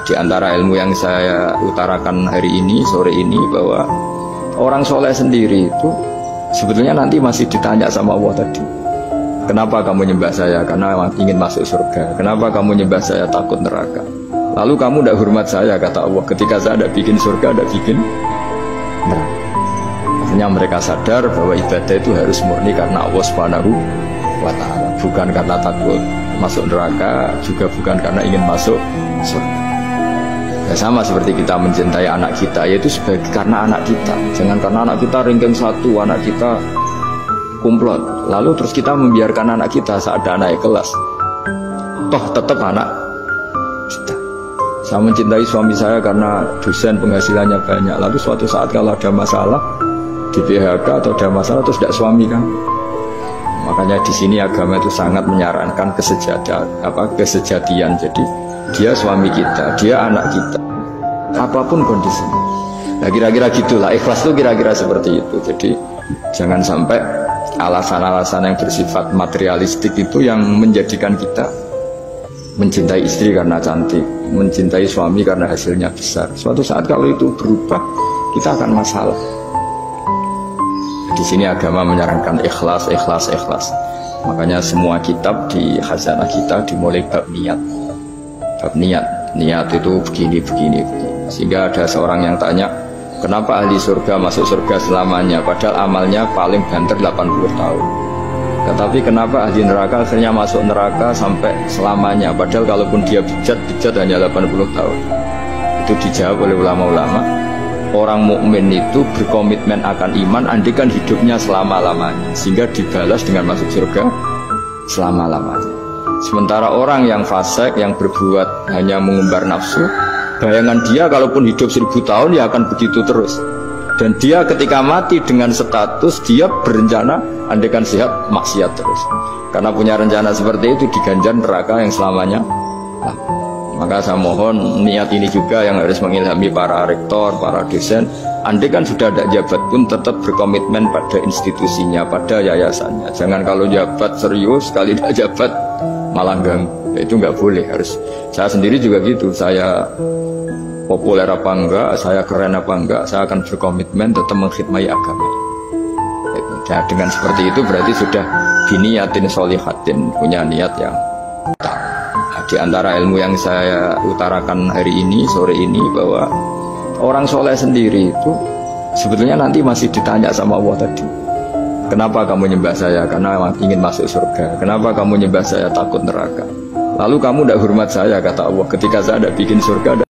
Di antara ilmu yang saya utarakan hari ini, sore ini, bahwa orang soleh sendiri itu sebetulnya nanti masih ditanya sama Allah tadi. Kenapa kamu nyembah saya? Karena ingin masuk surga. Kenapa kamu nyembah saya? Takut neraka. Lalu kamu tidak hormat saya, kata Allah, ketika saya tidak bikin surga, tidak bikin neraka. Artinya mereka sadar bahwa ibadah itu harus murni karena Allah Subhanahu wa Ta'ala, bukan karena takut masuk neraka, juga bukan karena ingin masuk surga. Ya, sama seperti kita mencintai anak kita, yaitu sebagai karena anak kita. Jangan karena anak kita ranking 1, anak kita kumplot, lalu terus kita membiarkan anak kita saat ada anak kelas. Toh tetap anak kita. Saya mencintai suami saya karena dosen penghasilannya banyak, lalu suatu saat kalau ada masalah di PHK atau ada masalah terus tidak suami kan. Makanya di sini agama itu sangat menyarankan kesejatian. Jadi dia suami kita, dia anak kita, apapun kondisinya. Nah kira-kira gitulah, ikhlas itu kira-kira seperti itu. Jadi jangan sampai alasan-alasan yang bersifat materialistik itu yang menjadikan kita mencintai istri karena cantik, mencintai suami karena hasilnya besar. Suatu saat kalau itu berubah, kita akan masalah. Di sini agama menyarankan ikhlas, ikhlas, ikhlas. Makanya semua kitab di khazanah kita dimulai bab niat. Bab niat, niat itu begini. Sehingga ada seorang yang tanya, kenapa ahli surga masuk surga selamanya, padahal amalnya paling banter 80 tahun. Tetapi kenapa ahli neraka akhirnya masuk neraka sampai selamanya, padahal kalaupun dia bejat hanya 80 tahun. Itu dijawab oleh ulama-ulama, orang mukmin itu berkomitmen akan iman andikan hidupnya selama-lamanya, sehingga dibalas dengan masuk surga selama-lamanya. Sementara orang yang fasik, yang berbuat hanya mengumbar nafsu, bayangan dia kalaupun hidup 1000 tahun ya akan begitu terus. Dan dia ketika mati dengan status dia berencana andaikan sehat maksiat terus. Karena punya rencana seperti itu diganjar neraka yang selamanya. Maka saya mohon niat ini juga yang harus mengilhami para rektor, para dosen. Andaikan sudah ada jabat pun tetap berkomitmen pada institusinya, pada yayasannya. Jangan kalau jabat serius, sekali tidak jabat malah ganggu. Itu nggak boleh. Harus. Saya sendiri juga gitu. Saya populer apa enggak, saya keren apa enggak, saya akan berkomitmen tetap mengkhidmati agama. Nah, dengan seperti itu berarti sudah biniyatin sholihatin, punya niat yang utama. Di antara ilmu yang saya utarakan hari ini, sore ini, bahwa orang soleh sendiri itu sebetulnya nanti masih ditanya sama Allah tadi. Kenapa kamu nyembah saya? Karena ingin masuk surga. Kenapa kamu nyembah saya? Takut neraka. Lalu kamu tidak hormat saya, kata Allah, ketika saya tidak bikin surga.